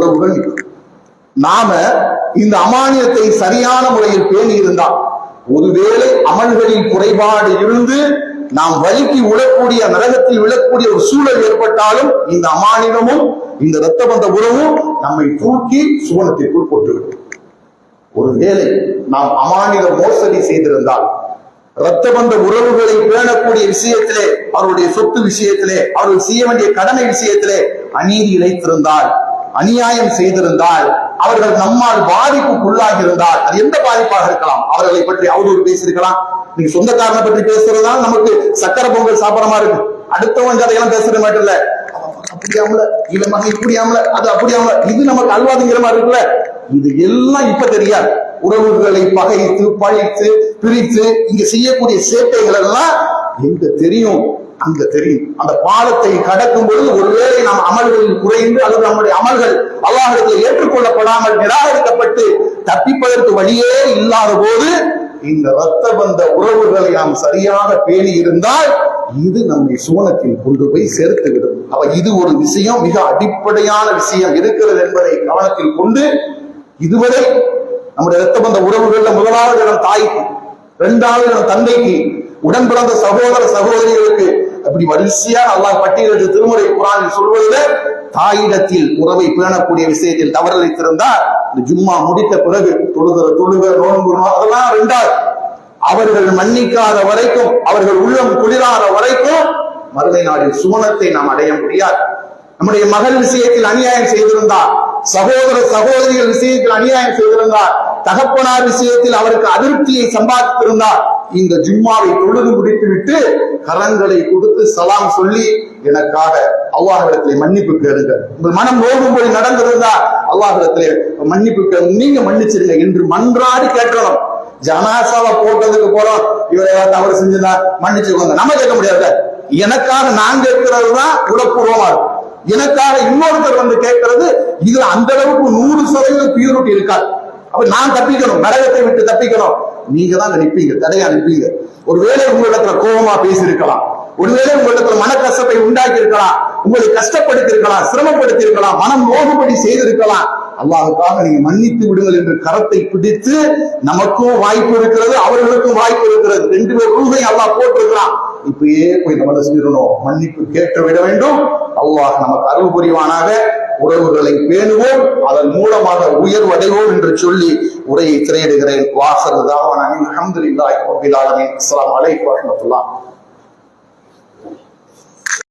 உறவுகள். நாம இந்த அமானியத்தை சரியான முறையில் பேணி இருந்தால், ஒருவேளை அமல்களில் குறைபாடு இருந்து நாம் வலிக்கு விழக்கூடிய, நரகத்தில் விழக்கூடிய ஒரு சூழல் ஏற்பட்டாலும் இந்த அமானியமும் இந்த இரத்த பந்த உறவும் நம்மை தூக்கி சுவனத்திற்குள் போட்டுவிடும். ஒருவேளை நாம் அமானித மோசடி செய்திருந்தால், இரத்த பந்த உறவுகளை பேணக்கூடிய விஷயத்திலே, அவருடைய சொத்து விஷயத்திலே, அவர்கள் செய்ய வேண்டிய கடமை விஷயத்திலே அநீதி இழைத்திருந்தால், அநியாயம் செய்திருந்தால், அவர்கள் நம்மால் பாதிப்புக்குள்ளாகி இருந்தால், அது எந்த பாதிப்பாக இருக்கலாம், அவர்களை பற்றி அவதூறு பேசியிருக்கலாம். நீங்க சொந்தக்காரனை பற்றி பேசுறதுனால நமக்கு சக்கரை பொங்கல் சாப்பிடறமா இருக்கு, அடுத்தவன் கதையெல்லாம் பேசுற மாட்டேன் இல்ல, அப்படியாமல இல்ல மகன் இப்படியாமல அது அப்படியாமல, இது நமக்கு அல்வாதுங்கிற மாதிரி இருக்குல்ல. இது எல்லாம் இப்ப தெரியாது. உறவுகளை பகைத்து பழித்து பிரித்து இங்க செய்யக்கூடிய சேட்டைகள் எல்லாம் எங்க தெரியும், அங்க தெரியும். அந்த பாலத்தை கடக்கும் பொழுது ஒருவேளை நாம் அமல்களில் குறைந்து அல்லது நம்முடைய அமல்கள் அல்லாஹ்விடத்தில் ஏற்றுக்கொள்ளப்படாமல் நிராகரிக்கப்பட்டு தப்பிப்பதற்கு வழியே இல்லாத போது இந்த இரத்த பந்த உறவுகளை நாம் சரியாக பேணி இருந்தால் இது நம்மை சுவனத்தில் கொண்டு போய் சேர்த்துவிடும். இது ஒரு விஷயம், மிக அடிப்படையான விஷயம் இருக்கிறது என்பதை கவனத்தில் கொண்டு, இதுவரை நம்முடைய இரத்த பந்த உறவுகள்ல முதலாவது இடம் தாய்க்கு, இரண்டாவது இடம் தந்தைக்கு, உடன் பிறந்த சகோதர சகோதரிகளுக்கு, அப்படி வரிசையா அல்லாஹ் பட்டியலிட்டு திருமுறை குர்ஆனில் சொல்வதில் தாயிடத்தில் உறவை பேணக்கூடிய விஷயத்தில் தவறளித்திருந்தால், இந்த ஜும்மா முடித்த பிறகு தொழுக நோன்பு அதெல்லாம் ரெண்டாவது, அவர்கள் மன்னிக்காத வரைக்கும், அவர்கள் உள்ளம் குளிராத வரைக்கும் மறுமை நாளில் சுவனத்தை நாம் அடைய முடியாது. நம்முடைய மகள் விஷயத்தில் அநியாயம் செய்திருந்தார், சகோதர சகோதரிகள் விஷயத்தில் அநியாயம் செய்திருந்தார், தகப்பனார் விஷயத்தில் அவருக்கு அதிருப்தியை சம்பாதித்திருந்தார், இந்த ஜும்மாவை தொழுது முடித்துவிட்டு கரங்களை கொடுத்து சலாம் சொல்லி எனக்காக அல்லாஹ்விடத்திலே மன்னிப்பு கேளுங்க, உங்கள் மனம் நோகும்படி நடந்திருந்தா அல்லாஹ்விடத்திலே மன்னிப்பு கேளுங்க, நீங்க மன்னிச்சிருங்க என்று மன்றாடி கேட்கணும். ஜனாசாவை போட்டதுக்கு போறோம், இவரை தவறு செஞ்சுதா மன்னிச்சுக்கோங்க, நம்ம கேட்க முடியாது. எனக்காக நான் கேட்கிறது தான் உடற்பூர்வமா இருக்கும். எனக்காக இன்னொருத்தர் வந்து கேட்கிறது, இது அந்த அளவுக்கு 100% பியூரிட்டி இருக்காது. அப்ப நான் தப்பிக்கணும், நரகத்தை விட்டு தப்பிக்கணும், நீங்க தான் நிற்பீங்க, தடையா நிற்பீங்க. ஒருவேளை உங்களிடத்துல கோபமா பேசியிருக்கலாம், ஒருவேளை உங்களிடத்துல மனக்கசப்பை உண்டாக்கி இருக்கலாம், உங்களை கஷ்டப்படுத்தி இருக்கலாம், சிரமப்படுத்தி இருக்கலாம், மனம் நோகும்படி செய்திருக்கலாம். அல்லாஹ்வுக்காக நீங்க மன்னித்து விடுங்கள் என்று கரத்தை பிடித்து, நமக்கும் வாய்ப்பு இருக்கிறது, அவர்களுக்கும் வாய்ப்பு இருக்கிறது, 2 பேர் ரூஹை அல்லாஹ் போட்டிருக்கிறான். இப்பயே போய் நம்ம செஞ்சிடணும், மன்னிப்பு கேட்டு விட வேண்டும். அல்லாஹ் நமக்கு அருள் புரிவானாக. உறவுகளை பேணுவோம், அதன் மூலமாக உயர்வடைவோம் என்று சொல்லி உரையை திரையிடுகிறேன். வாஹர் தாவானா அல்ஹம்துலில்லாஹி ரப்பில் ஆலமீன். அஸ்ஸலாமு அலைக்கும் வரஹ்மத்துல்லாஹ்.